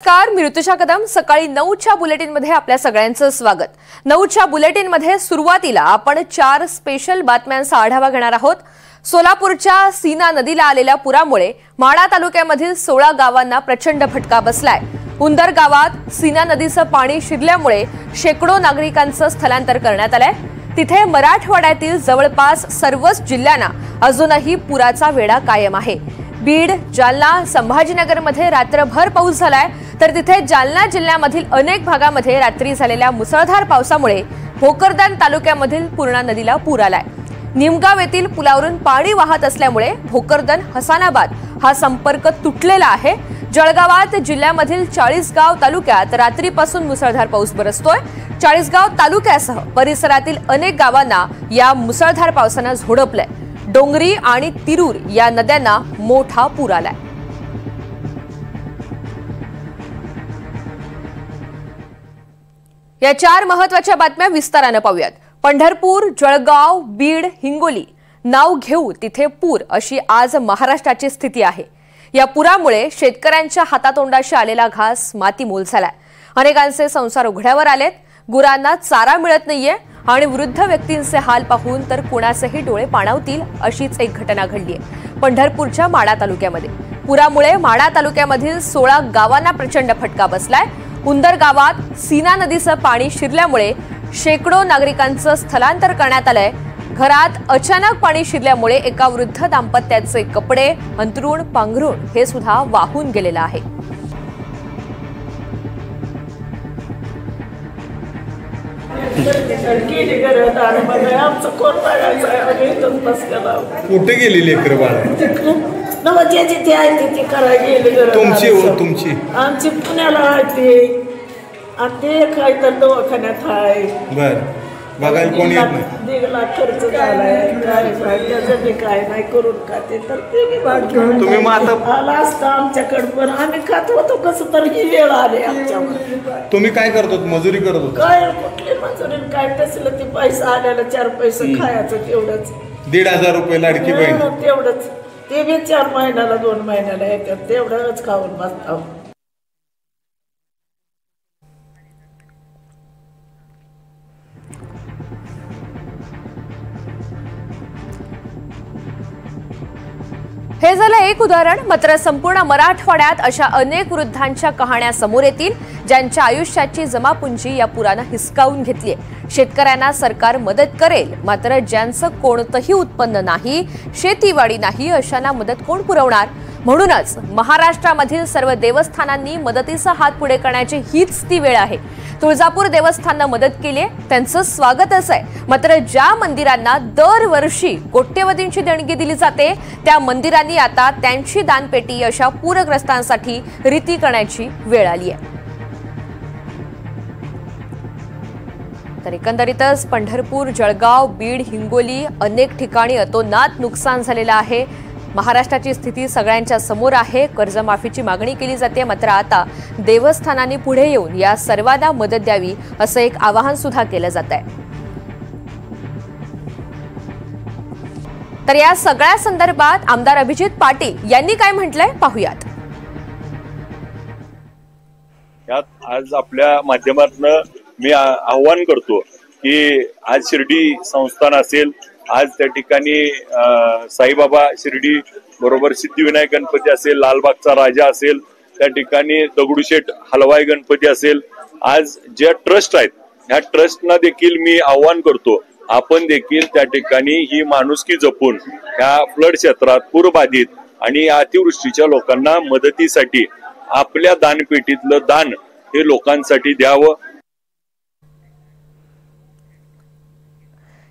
नमस्कार, मी ऋतुषा कदम. सकाळी 9च्या बुलेटिनमध्ये आपल्या सगळ्यांचं स्वागत. 9च्या बुलेटिनमध्ये सुरुवातीला आपण 4 स्पेशल बातम्यांचा आढावा घेणार आहोत. सोलापूरच्या सीना नदीला आलेल्या पुरामुळे माढा तालुक्यामधील 16 गावांना प्रचंड फटका बसलाय. उंदर गावात सीना नदीचं पाणी शिरल्यामुळे शेकडो नागरिकांचं स्थलांतर करण्यात आलंय. तिथे मराठवाड्यातील जवळपास सर्वच जिल्ह्यांना अजूनही पुराचा वेढा कायम आहे. बीड, जालना, संभाजीनगरमध्ये रात्रभर पाऊस झालाय, तर तिथे जालना जिल्ह्यामधील अनेक भागामध्ये रात्री झालेल्या मुसळधार पावसामुळे भोकरदन तालुक्यामधील पूर्णा नदीला पूर आलाय. निमगाव येथील पुलावरून पाणी वाहत असल्यामुळे भोकरदन हसानाबाद हा संपर्क तुटलेला आहे. जळगावात जिल्ह्यामधील 40गाव तालुक्यात रात्रीपासून मुसळधार पाऊस बरसतोय. 40गाव तालुक्यासह परिसरातील अनेक गावांना या मुसळधार पावसानं झोडपलंय. डोंगरी आणि तिरूर या नद्यांना मोठा पूर आलाय. या 4 महत्त्वाच्या बातम्या विस्ताराने पाहूयात. पंढरपूर, जळगाव, बीड, हिंगोली नाव घेऊ तिथे पूर अशी आज महाराष्ट्राची स्थिती आहे. या पुरामुळे शेतकऱ्यांच्या हातातोंडाशी आलेला घास मातीमोल झालाय. अनेकांचे संसार उघड्यावर आलेत. गुरांना चारा मिळत नाहीये आणि वृद्ध व्यक्तींचे हाल पाहून तर कुणाचेही डोळे पाणावतील अशीच एक घटना घडली आहे पंढरपूरच्या माढा तालुक्यामध्ये. पुरामुळे माढा तालुक्यामधील 16 गावांना प्रचंड फटका बसलाय. उंदर गावात सीना नदीचं पाणी शिरल्यामुळे शेकडो नागरिकांचं स्थलांतर करण्यात आलंय. घरात अचानक पाणी शिरल्यामुळे एका वृद्ध दाम्पत्याचे कपडे, अंथरूण, पांघरूण हे सुद्धा वाहून गेलेलं आहे. कुठे गेली लेकर बाळा? जिथे आहे ती करायला गेली. तुमची आमची पुण्याला आहे ते काय तर दवाखान्यात आहे. बर, बघायला कोणी येत नाही. 1.5 लाख खर्च झालाय. त्यासाठी काय नाही करून खाते तर ते तुम्ही मग आता आला असता आमच्याकडे, पण आम्ही खात होतो कसं तर ही वेळ आली आमच्यावर. तुम्ही काय करतो? मजुरी करत होतो? काय कुठली मजुरी काय तसलं ते पैसा आल्याला 4 पैसे खायचं तेवढंच. 1,500 रुपये लाडकी बहीण तेवढंच. ते बी 4 महिन्याला 2 महिन्याला येतात. तेवढंच खाऊन बसतो. हे झालं एक उदाहरण. मात्र संपूर्ण मराठवाड्यात अशा अनेक वृद्धांच्या कहाण्या समोर येतील ज्यांच्या आयुष्याची जमापुंजी या पुरानं हिसकावून घेतलीय. शेतकऱ्यांना सरकार मदत करेल, मात्र ज्यांचं कोणतंही उत्पन्न नाही, शेतीवाडी नाही, अशांना मदत कोण पुरवणार? म्हणूनच महाराष्ट्रामधील सर्व देवस्थानांनी मदतीचा हात पुढे करण्याची हीच ती वेळ आहे. तुळजापूर देवस्थाननं मदत केली आहे, त्यांचं स्वागतच आहे. मात्र ज्या मंदिरांना दरवर्षी कोट्यवधींची देणगी दिली जाते, त्या मंदिरांनी आता त्यांची दानपेटी अशा पूरग्रस्तांसाठी रीती करण्याची वेळ आली आहे. तर एकंदरीतच पंढरपूर, जळगाव, बीड, हिंगोली अनेक ठिकाणी अतोनात नुकसान झालेलं आहे. महाराष्ट्राची स्थिती सगळ्यांच्या समोर आहे. कर्जमाफीची मागणी केली जाते, मात्र आता देवस्थानांनी पुढे येऊन या सर्वांना मदत द्यावी असं एक आवाहन सुद्धा केलं जात आहे. तर या सगळ्या संदर्भात आमदार अभिजित पाटील यांनी काय म्हटलंय पाहूयात. यात आज आपल्या माध्यमातून मी आव्हान करतो की आज शिर्डी संस्थान असेल, आज त्या ठिकाणी साईबाबा शिर्डी बरोबर सिद्धिविनायक गणपती असेल, लालबागचा राजा असेल, त्या ठिकाणी दगडूशेठ हलवाई गणपती असेल, आज ज्या ट्रस्ट आहेत ह्या ट्रस्टना देखील मी आव्हान करतो, आपण देखील त्या ठिकाणी ही माणुसकी जपून ह्या फ्लड क्षेत्रात पूरबाधित आणि अतिवृष्टीच्या लोकांना मदतीसाठी आपल्या दानपेटीतलं दान हे लोकांसाठी द्यावं.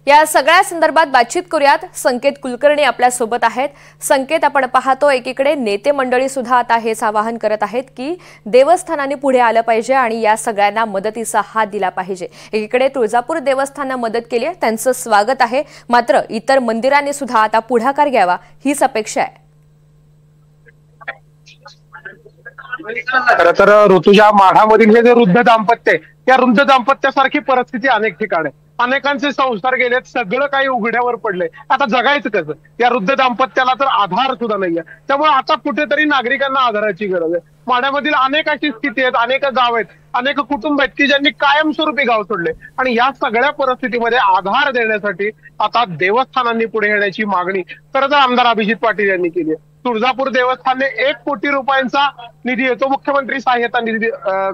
या सगळ्या संदर्भात बातचीत करूयात. संकेत कुलकर्णी आपल्या सोबत आहेत. संकेत, आपण पाहतो एकीकडे नेते मंडळी सुद्धा आता हेच आवाहन करत आहेत की देवस्थानांनी पुढे आलं पाहिजे आणि या सगळ्यांना मदतीचा हात दिला पाहिजे. एकीकडे तुळजापूर देवस्थानानं मदत केली आहे, त्यांचं स्वागत आहे, मात्र इतर मंदिरांनी सुद्धा आता पुढाकार घ्यावा हीच अपेक्षा आहे. खरं तर ऋतुजा, माढामधील हे जे वृद्ध दाम्पत्य आहे, त्या वृद्ध दाम्पत्यासारखी परिस्थिती अनेक ठिकाणी. अनेकांचे संसार गेलेत, सगळं काही उघड्यावर पडलंय. आता जगायचं कसं? या वृद्ध दाम्पत्याला तर आधार सुद्धा नाहीये. त्यामुळे आता कुठेतरी नागरिकांना आधाराची गरज आहे. माढ्यामधील अनेक अशी स्थिती आहेत, अनेक गाव आहेत, अनेक कुटुंब आहेत की ज्यांनी कायमस्वरूपी गाव सोडले. आणि या सगळ्या परिस्थितीमध्ये आधार देण्यासाठी आता देवस्थानांनी पुढे येण्याची मागणी खरं तर आमदार अभिजित पाटील यांनी केली आहे. तुळजापूर देवस्थानने 1 कोटी रुपयांचा निधी येतो मुख्यमंत्री सहाय्यता निधी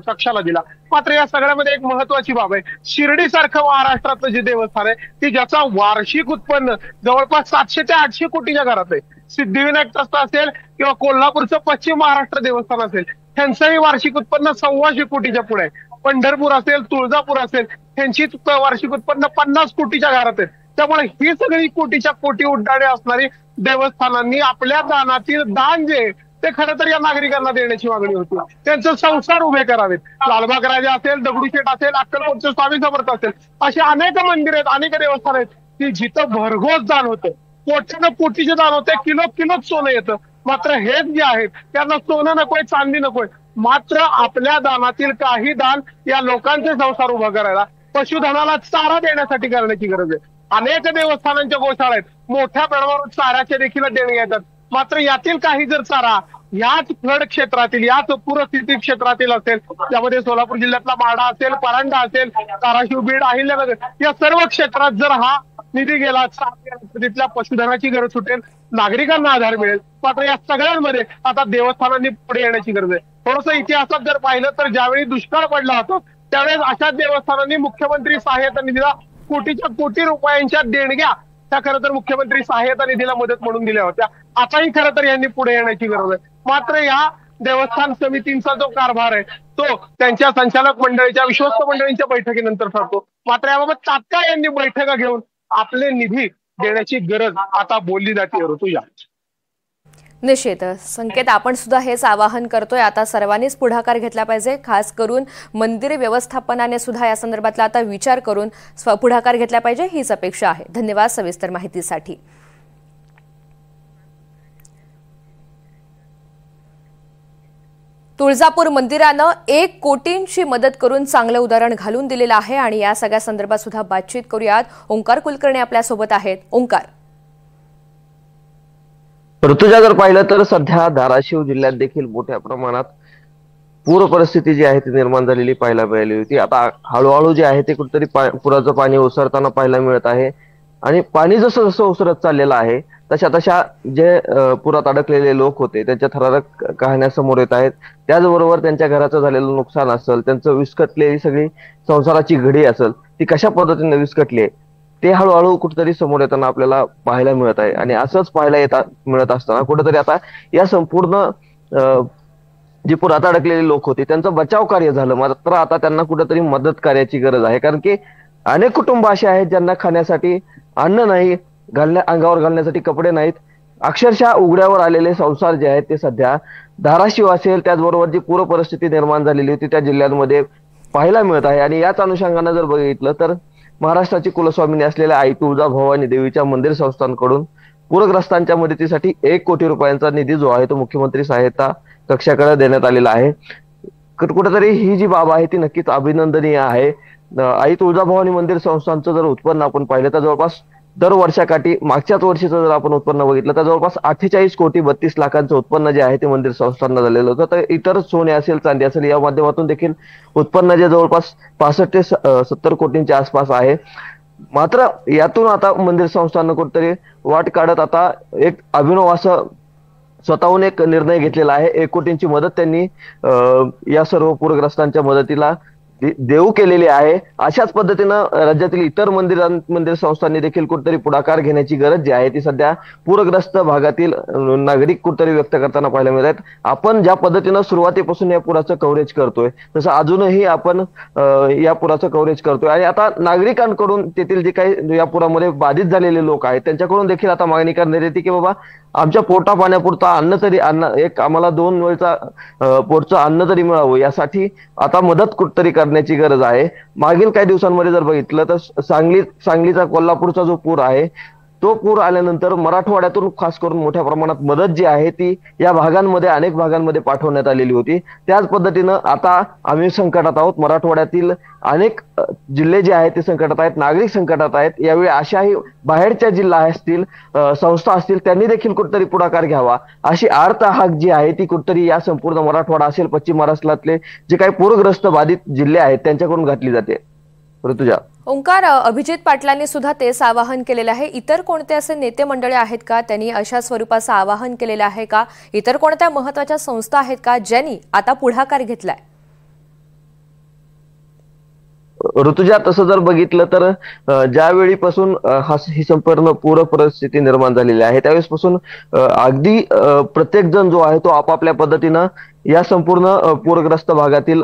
कक्षाला दिला. मात्र या सगळ्यामध्ये एक महत्वाची बाब आहे, शिर्डी सारखं महाराष्ट्रातलं जे देवस्थान आहे की ज्याचा वार्षिक उत्पन्न जवळपास 700 ते 800 कोटीच्या घरात आहे. सिद्धिविनायक ट्रस्ट असेल किंवा कोल्हापूरचं पश्चिम महाराष्ट्र देवस्थान असेल, त्यांचंही वार्षिक उत्पन्न 125 कोटीच्या पुढे आहे. पंढरपूर असेल, तुळजापूर असेल, त्यांची वार्षिक उत्पन्न 50 कोटीच्या घरात आहे. त्यामुळे ही सगळी कोटीच्या कोटी उड्डाणे असणारी देवस्थानांनी आपल्या दानातील दान जे ते खरं तर या नागरिकांना देण्याची मागणी होती. त्यांचे संसार उभे करावेत. लालबाग राजा असेल, दगडूशेठ असेल, अक्कलकोटचे स्वामी समर्थ असेल, अशी अनेक मंदिर आहेत, अनेक देवस्थान आहेत की जिथं भरघोस दान होतं, कोट्यानं कोटीचे दान होते, किलो सोनं येतं. मात्र हेच जे आहेत त्यांना सोनं नकोय, चांदी नकोय, मात्र आपल्या दानातील काही दान या लोकांचे संसार उभा करायला, पशुधनाला चारा देण्यासाठी करण्याची गरज आहे. अनेक देवस्थानांच्या गोशाळा आहेत, मोठ्या प्रमाणावर चाऱ्याचे देखील देणे येतात. मात्र यातील काही जर चारा याच फ्लड क्षेत्रातील, याच पूरस्थिती क्षेत्रातील असेल, त्यामध्ये सोलापूर जिल्ह्यातला माढा असेल, परांडा असेल, धाराशिव, बीड, अहिल्यानगर या सर्व क्षेत्रात जर हा निधी गेला, तिथल्या पशुधनाची गरज सुटेल, नागरिकांना आधार मिळेल. मात्र या सगळ्यांमध्ये आता देवस्थानांनी पुढे येण्याची गरज आहे. थोडंसं इतिहासात जर पाहिलं तर ज्यावेळी दुष्काळ पडला होता त्यावेळेस अशाच देवस्थानांनी मुख्यमंत्री सहाय्यता निधीला कोटीच्या कोटी रुपयांच्या देणग्या त्या खरं तर मुख्यमंत्री सहाय्यता निधीला मदत म्हणून दिल्या होत्या. आताही खरं तर यांनी पुढे येण्याची गरज आहे. मात्र या देवस्थान समितींचा जो कारभार आहे तो त्यांच्या संचालक मंडळीच्या, विश्वस्त मंडळींच्या बैठकीनंतर ठरतो. मात्र याबाबत तात्काळ यांनी बैठका घेऊन आपले निधी देण्याची गरज आता बोलली जाते. ऋतुजा, निश्चित संकेत, आपण सुद्धा हेच आवाहन करतोय. आता सर्वांनीच पुढाकार घेतला पाहिजे, खास करून मंदिर व्यवस्थापनाने सुद्धा या संदर्भातला आता विचार करून पुढाकार घेतला पाहिजे, हीच अपेक्षा आहे. धन्यवाद सविस्तर माहितीसाठी. तुळजापूर मंदिरानं 1 कोटींची मदत करून चांगलं उदाहरण घालून दिलेलं आहे आणि या सगळ्या संदर्भात सुद्धा बातचीत करूयात. ओंकार कुलकर्णी आपल्यासोबत आहेत. ओंकार, ऋतुजा, जर पाहिलं तर सध्या धाराशिव जिल्ह्यात देखील मोठ्या प्रमाणात पूर परिस्थिती जी आहे ती निर्माण झालेली पाहायला मिळाली होती. आता हळूहळू जे आहे ते कुठेतरी पुराचं पाणी ओसरताना पाहायला मिळत आहे आणि पाणी जसं जसं ओसरत चाललेलं आहे तशा जे पुरात अडकलेले लोक होते त्यांच्या थरारक कहाण्या समोर येत आहेत. त्याचबरोबर त्यांच्या घराचं झालेलं नुकसान असेल, त्यांचं विस्कटलेली सगळी संसाराची घडी असेल, ती कशा पद्धतीने विस्कटली आहे ते हळूहळू कुठेतरी समोर येताना आपल्याला पाहायला मिळत आहे. आणि असंच पाहायला मिळत असताना कुठेतरी आता या संपूर्ण जी पुरात अडकलेली लोक होती त्यांचं बचाव कार्य झालं, मात्र आता त्यांना कुठेतरी मदत कार्याची गरज आहे. कारण की अनेक कुटुंब असे आहेत ज्यांना खाण्यासाठी अन्न नाही, अंगावर घालण्यासाठी कपडे नाहीत. अक्षरशः उघड्यावर आलेले संसार जे आहेत ते सध्या धाराशिव असेल, त्याचबरोबर जी पूर परिस्थिती निर्माण झालेली होती त्या जिल्ह्यांमध्ये पाहायला मिळत आहे. आणि याच अनुषंगानं जर बघितलं तर महाराष्ट्राची कुलस्वामिनी असलेल्या आई तुळजाभवानी देवीच्या मंदिर संस्थांकडून पूरग्रस्तांच्या मदतीसाठी 1 कोटी रुपयांचा निधी जो आहे तो मुख्यमंत्री सहाय्यता कक्षाकडे देण्यात आलेला आहे. कुठेतरी ही जी बाब आहे ती नक्कीच अभिनंदनीय आहे. आई तुळजाभवानी मंदिर संस्थांचं जर उत्पन्न आपण पाहिलं तर जवळपास दर वर्षाकाठी मागच्याच वर्षीचं जर आपण उत्पन्न बघितलं तर जवळपास 48 कोटी 32 लाखांचं उत्पन्न जे आहे ते मंदिर संस्थांना झालेलं होतं. तर इतर सोने असेल, चांदी असेल, या माध्यमातून देखील उत्पन्न जे जवळपास 65 ते 70 कोटींच्या आसपास आहे. मात्र यातून आता मंदिर संस्थांना कुठेतरी वाट काढत आता एक अभिनव असं स्वतःहून एक निर्णय घेतलेला आहे. 1 कोटींची मदत त्यांनी या सर्व पूरग्रस्तांच्या मदतीला देऊ केलेली आहे. अशाच पद्धतीनं राज्यातील इतर मंदिर संस्थांनी देखील कुठेतरी पुढाकार घेण्याची गरज जी आहे ती सध्या पूरग्रस्त भागातील नागरिक कुठेतरी व्यक्त करताना पाहायला मिळत आहेत. आपण ज्या पद्धतीनं सुरुवातीपासून या पुराचं कव्हरेज करतोय तसं अजूनही आपण या पुराचं कव्हरेज करतोय आणि आता नागरिकांकडून तेथील जे काही या पुरामध्ये बाधित झालेले लोक आहेत त्यांच्याकडून देखील आता मागणी करण्यात येते की बाबा आमच्या पोटा पाण्यापुरता एक आम्हाला 2 वेळचा पोटचं अन्न तरी मिळावं, यासाठी आता मदत कुठतरी करण्याची गरज आहे. मागील काही दिवसांमध्ये जर बघितलं तर सांगलीचा कोल्हापूरचा जो पूर आहे तो पूर आल्यानंतर मराठवाड्यातून खास करून मोठ्या प्रमाणात मदत जी आहे ती या भागांमध्ये अनेक भागांमध्ये पाठवण्यात आलेली होती। त्याच पद्धतीनं आता आम्ही संकटात आहोत। मराठवाड्यातील अनेक जिल्हे जे आहेत ते संकटात आहेत, नागरिक संकटात आहेत। यावेळी अशाही बाहेरच्या जिल्हा असतील, संस्था असतील, त्यांनी देखील कुठेतरी पुढाकार घ्यावा अशी आर्त हाक जी आहे ती कुठेतरी या संपूर्ण मराठवाडा असेल, पश्चिम महाराष्ट्रातले जे काही पूरग्रस्त बाधित जिल्हे आहेत त्यांच्याकडून घातली जाते। ऋतुजा, ओंकार, अभिजित पाटलांनी सुद्धा तेच आवाहन केलेलं आहे। इतर कोणते असे नेते मंडळी आहेत का त्यांनी अशा स्वरूपाचं आवाहन केलेलं आहे का? इतर कोणत्या महत्त्वाच्या संस्था आहेत का ज्यांनी आता पुढाकार घेतलाय? ऋतुजा, तसं जर बघितलं तर ज्यावेळीपासून ही संपूर्ण पूर परिस्थिती निर्माण झालेली आहे त्यावेळेसपासून अगदी प्रत्येक जण जो आहे तो आपापल्या पद्धतीनं या संपूर्ण पूरग्रस्त भागातील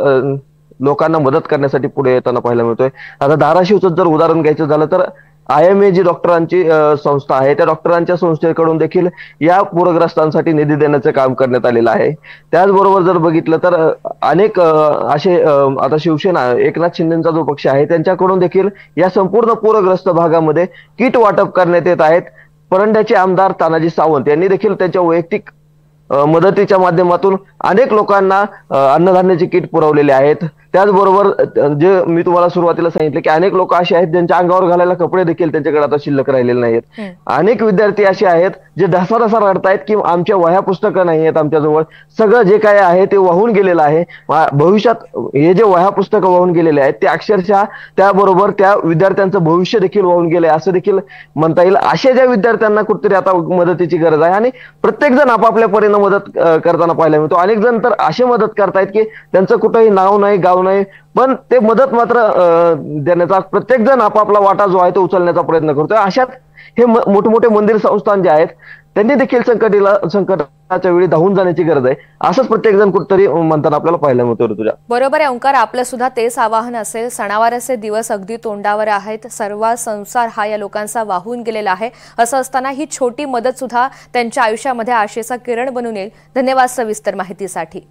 लोकांना मदत करण्यासाठी पुढे येताना पाहायला मिळतोय। आता धाराशिवचं जर उदाहरण घ्यायचं झालं तर IMA जी डॉक्टरांची संस्था आहे त्या डॉक्टरांच्या संस्थेकडून देखील या पूरग्रस्तांसाठी निधी देण्याचं काम करण्यात आलेलं आहे। त्याचबरोबर जर बघितलं तर अनेक असे आता शिवसेना एकनाथ शिंदेचा जो पक्ष आहे त्यांच्याकडून देखील या संपूर्ण पूरग्रस्त भागामध्ये किट वाटप करण्यात येत आहेत। परंड्याचे आमदार तानाजी सावंत यांनी देखील त्यांच्या वैयक्तिक मदतीच्या माध्यमातून अनेक लोकांना अन्नधान्याचे किट पुरवलेले आहेत। त्याचबरोबर जे मी तुम्हाला सुरुवातीला सांगितले की अनेक लोक असे आहेत ज्यांच्या अंगावर घालायला कपडे देखील त्यांच्याकडे आता शिल्लक राहिलेले नाहीत। अनेक विद्यार्थी असे आहेत जे ढसाढसा रडतायत की आमच्या वह्या पुस्तकं नाही आहेत आमच्याजवळ, सगळं जे काय आहे ते वाहून गेलेलं आहे। भविष्यात हे जे वह्या पुस्तकं वाहून गेलेले आहेत ते अक्षरशः त्याबरोबर त्या विद्यार्थ्यांचं भविष्य देखील वाहून गेलंय असं देखील म्हणता येईल। अशा ज्या विद्यार्थ्यांना कुठेतरी आता मदतीची गरज आहे आणि प्रत्येक जण आपापल्या परीने मदत करताना पाहायला मिळतो। अनेक जण तर अशी मदत करतायत की त्यांचं कुठेही नाव नाही, गाव नाही, पण ते मदत मात्र देण्याचा प्रत्येक जण आपापला वाटा जो आहे तो उचलण्याचा प्रयत्न करतोय। अशात हे मोठमोठे मंदिर संस्थान जे आहेत त्यांनी देखील संकटाच्या वेळी धावून जाण्याची गरज आहे असंच प्रत्येक जण कुठेतरी म्हणताना आपल्याला पाहायला मिळतं। तुझ्या बरोबर आहे ओंकार, आपलं सुद्धा तेच आवाहन असेल। सणावाराचे दिवस अगदी तोंडावर आहेत, सर्व संसार हा या लोकांचा वाहून गेलेला आहे। असं असताना ही छोटी मदत सुद्धा त्यांच्या आयुष्यामध्ये आशेचा किरण बनून येईल। धन्यवाद सविस्तर माहितीसाठी।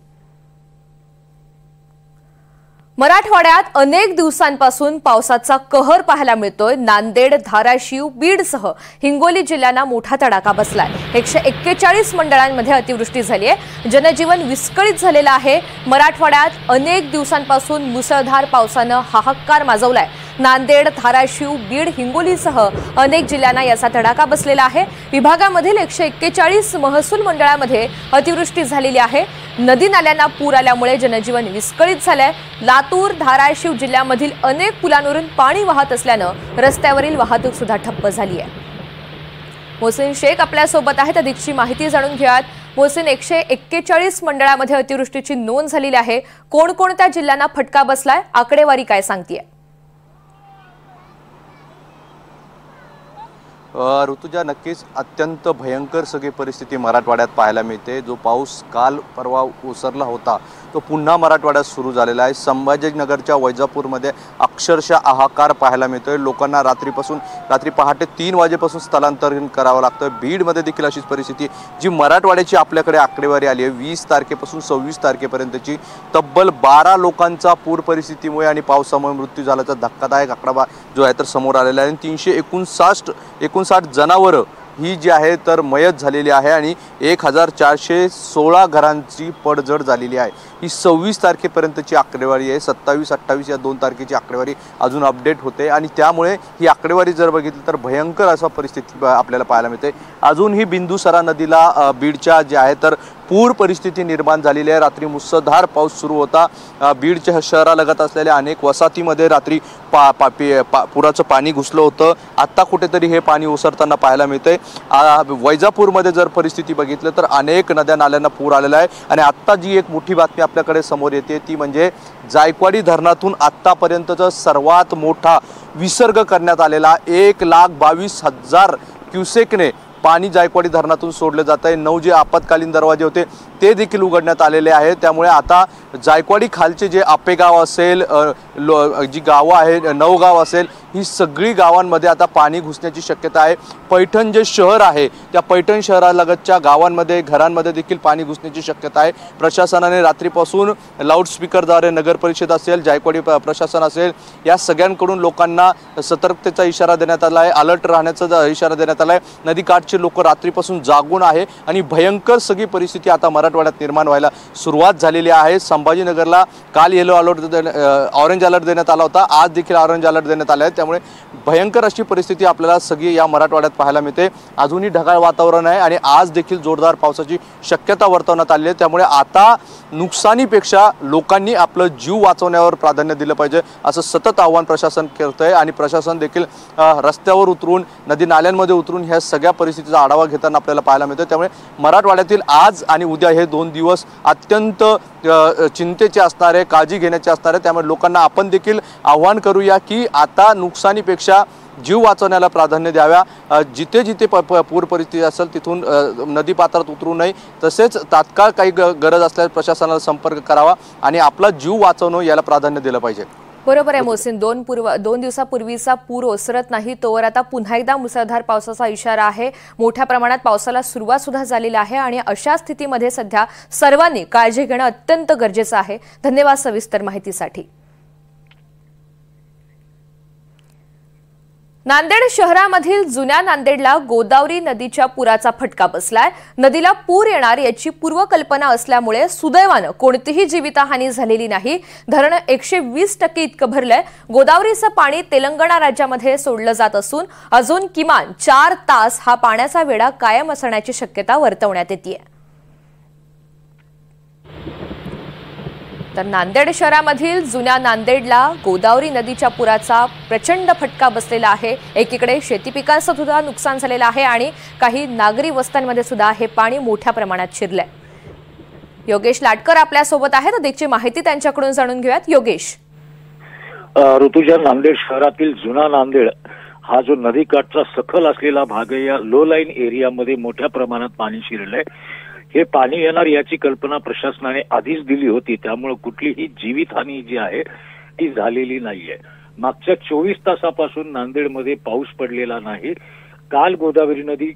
मराठवाड्यात अनेक दिवसांपासून पावसाचा कहर पाहायला मिळतोय। नांदेड, धाराशिव, बीडसह हिंगोली जिल्ह्यांना मोठा तडाखा बसलाय। 141 मंडळांमध्ये अतिवृष्टी झाली आहे, जनजीवन विस्कळीत झालेलं आहे। मराठवाड्यात अनेक दिवसांपासून मुसळधार पावसानं हाहाकार माजवलाय। नांदेड, धाराशिव, बीड, हिंगोलीसह अनेक जिल्ह्यांना याचा तडाखा बसलेला आहे। विभागामधील 141 महसूल मंडळांमध्ये अतिवृष्टी झालेली आहे। नदी नाल्यांना पूर आल्यामुळे जनजीवन विस्कळीत झालंय। लातूर, धाराशिव जिल्ह्यामधील अनेक पुलांवरून पाणी वाहत असल्यानं रस्त्यावरील वाहतूक सुद्धा ठप्प झाली आहे। मोहसिन शेख आपल्या सोबत आहेत, अधिकची माहिती जाणून घेऊयात। मोहसिन, 141 मंडळांमध्ये अतिवृष्टीची नोंद झालेली आहे। कोणकोणत्या जिल्ह्यांना फटका बसलाय, आकडेवारी काय सांगतेय? ऋतुजा, नक्कीच अत्यंत भयंकर सगळी परिस्थिती मराठवाड्यात पाहायला मिळते। जो पाऊस काल परवा ओसरला होता तो पुन्हा मराठवाड्यात सुरू झालेला आहे। संभाजीनगरच्या वैजापूरमध्ये अक्षरशः हाहाकार पाहायला मिळतोय। लोकांना रात्री पहाटे 3 वाजेपासून स्थलांतरण करावं लागतं। बीडमध्ये देखील अशीच परिस्थिती, जी मराठवाड्याची आपल्याकडे आकडेवारी आली आहे 20 तारखेपासून 26 तारखेपर्यंतची तब्बल 12 लोकांचा पूर परिस्थितीमुळे आणि पावसामुळे मृत्यू झाल्याचा धक्कादायक आकडा जो आहे तर समोर आलेला आहे। 359 जनावरं ही जी आहे तर मयत झालेली आहे आणि 1416 घरांची पडझड झालेली आहे। ही 26 तारखेपर्यंतची आकडेवारी आहे। 27, 28 या 2 तारखेची आकडेवारी अजून अपडेट होते आणि त्यामुळे ही आकडेवारी जर बघितली तर भयंकर असा परिस्थिती आपल्याला पाहायला मिळते। अजूनही बिंदुसरा नदीला बीडच्या जे आहे तर पूर परिस्थिती निर्माण झालेली आहे। रात्री मुसळधार पाऊस सुरू होता। बीडच्या शहरालगत असलेल्या अनेक वसाहतीमध्ये रात्री पुराचं पाणी घुसलं होतं। आत्ता कुठेतरी हे पाणी ओसरताना पाहायला मिळतंय। वैजापूरमध्ये जर परिस्थिती बघितलं तर अनेक नद्या नाल्यांना पूर आलेला आहे आणि आत्ता जी एक मोठी बातमी आपल्याकडे समोर येते ती म्हणजे जायकवाडी धरणातून आत्तापर्यंतचा सर्वात मोठा विसर्ग करण्यात आलेला 1,22,000 क्युसेकने पाणी जायकवाडी धरणातून सोडले जात आहे। 9 जे आपत्कालीन दरवाजे होते ते देखील उघडण्यात आलेले आहेत। त्यामुळे आता जायकवाडी खालचे जे आपेगाव असेल, जी गावं आहे, नवगाव असेल, ही सगळी गावांमध्ये आता पाणी घुसण्याची शक्यता आहे। पैठण जे शहर आहे त्या पैठण शहरालगतच्या गावांमध्ये, घरांमध्ये देखील पाणी घुसण्याची शक्यता आहे। प्रशासनाने रात्रीपासून लाऊडस्पीकरद्वारे नगर परिषद असेल, जायकवाडी प्रशासन असेल, या सगळ्यांकडून लोकांना सतर्कतेचा इशारा देण्यात आला आहे, अलर्ट राहण्याचा इशारा देण्यात आला आहे। नदीकाठचे लोक रात्रीपासून जागून आहे आणि भयंकर सगळी परिस्थिती आता मराठवाड्यात निर्माण व्हायला सुरुवात झालेली आहे। संभाजीनगरला काल येलो अलर्ट, ऑरेंज अलर्ट देण्यात आला होता, आज देखील ऑरेंज अलर्ट देण्यात आला आहे। त्यामुळे भयंकर अशी परिस्थिती आपल्याला सगळी या मराठवाड्यात पाहायला मिळते। अजूनही ढगाळ वातावरण आहे आणि आज देखील जोरदार पावसाची शक्यता वर्तवण्यात आली आहे। त्यामुळे आता नुकसानीपेक्षा लोकांनी आपलं जीव वाचवण्यावर प्राधान्य दिलं पाहिजे असं सतत आव्हान प्रशासन करतंय आणि प्रशासन देखील रस्त्यावर उतरून, नदी नाल्यांमध्ये उतरून ह्या सगळ्या परिस्थितीचा आढावा घेताना आपल्याला पाहायला मिळतं। त्यामुळे मराठवाड्यातील आज आणि उद्या हे 2 दिवस अत्यंत चिंतेचे असणार आहे, काळजी घेण्याचे असणार आहे। त्यामुळे लोकांना आपण देखील आव्हान करूया की आता नुकसानीपेक्षा जीव वाचवण्याला प्राधान्य द्याव्या। जिथे जिथे पूर परिस्थिती असेल तिथून नदी पात्रात उतरू नये, तसेच तात्काळ काही गरज असल्यास प्रशासनाला संपर्क करावा आणि आपला जीव वाचवणं याला प्राधान्य दिलं पाहिजे। बरोबर आहे मोहसिन, 2 दिवसापूर्वीचा पूर ओसरत नाही तोवर आता पुन्हा एकदा मुसळधार पावसाचा इशारा आहे। मोठ्या प्रमाणात पावसाला सुरुवात सुद्धा झालेली आहे आणि अशा स्थितीमध्ये सध्या सर्वांनी काळजी घेणं अत्यंत गरजेचं आहे। धन्यवाद सविस्तर माहितीसाठी। नांदेड शहरामधील जुन्या नांदेडला गोदावरी नदीच्या पुराचा फटका बसलाय। नदीला पूर येणार याची पूर्वकल्पना असल्यामुळे सुदैवानं कोणतीही जीवितहानी झालेली नाही। धरण 120% इतकं भरलंय। गोदावरीचं पाणी तेलंगणा राज्यामध्ये सोडलं जात असून अजून किमान 4 तास हा पाण्याचा वेढा कायम असण्याची शक्यता वर्तवण्यात येते। तर नांदेड शहरामधील जुन्या नांदेडला गोदावरी नदीच्या पुराचा प्रचंड फटका बसलेला आहे। एकीकडे शेती पिकांचं सुद्धा नुकसान झालेलं आहे आणि काही नागरी वस्त्यांमध्ये सुद्धा हे पाणी मोठ्या प्रमाणात शिरलंय। योगेश लाटकर आपल्या सोबत आहेत, अधिकची माहिती त्यांच्याकडून जाणून घेऊयात। योगेश। ऋतुजा, नांदेड शहरातील जुना नांदेड हा जो नदीकाठचा सखल असलेला भाग आहे, या लो लाईन एरियामध्ये मोठ्या प्रमाणात पाणी शिरलंय। हे पाणी येणार याची कल्पना प्रशासनाने आधीच दिली होती, त्यामुळे कुठलीही जीवितहानी जी आहे ती झालेली नाहीये। मागच्या 24 तासापासून नांदेडमध्ये पाऊस पडलेला नाही। काल गोदावरी नदी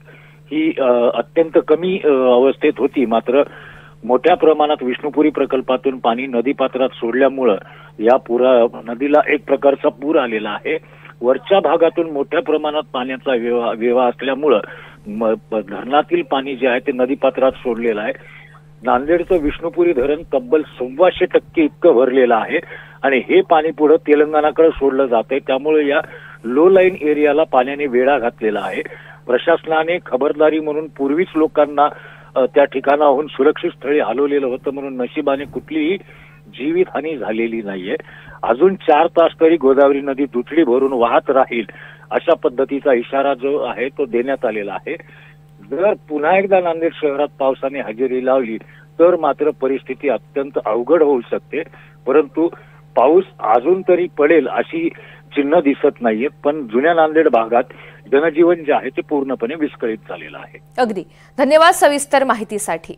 ही अत्यंत कमी अवस्थेत होती, मात्र मोठ्या प्रमाणात विष्णुपुरी प्रकल्पातून पाणी नदीपात्रात सोडल्यामुळं या नदीला एक प्रकारचा पूर आलेला आहे। वरच्या भागातून मोठ्या प्रमाणात पाण्याचा वेवा असल्यामुळं धरणातील पाणी जे आहे ते नदीपात्रात सोडलेलं आहे। नांदेडचं विष्णुपुरी धरण तब्बल 1,200% इतकं भरलेलं आहे आणि हे पाणी पुढे तेलंगणाकडे सोडलं जात आहे। त्यामुळे या लो लाईन एरियाला पाण्याने वेढा घातलेला आहे। प्रशासनाने खबरदारी म्हणून पूर्वीच लोकांना त्या ठिकाणाहून सुरक्षित स्थळी हलवलेलं होतं, म्हणून नशिबाने कुठलीही जीवितहानी झालेली नाहीये। अजून 4 तास तरी गोदावरी नदी दुथडी भरून वाहत राहील अशा पद्धतीचा इशारा जो आहे तो देण्यात आलेला आहे। जर पुन्हा एकदा नांदेड शहरात पावसाने हजेरी लावली तर मात्र परिस्थिती अत्यंत अवघड होऊ शकते, परंतु पाऊस अजून तरी पडेल अशी चिन्ह दिसत नाहीये। पण जुन्या नांदेड भागात जनजीवन जे आहे ते पूर्णपणे विस्कळीत झालेलं आहे। अगदी धन्यवाद सविस्तर माहितीसाठी।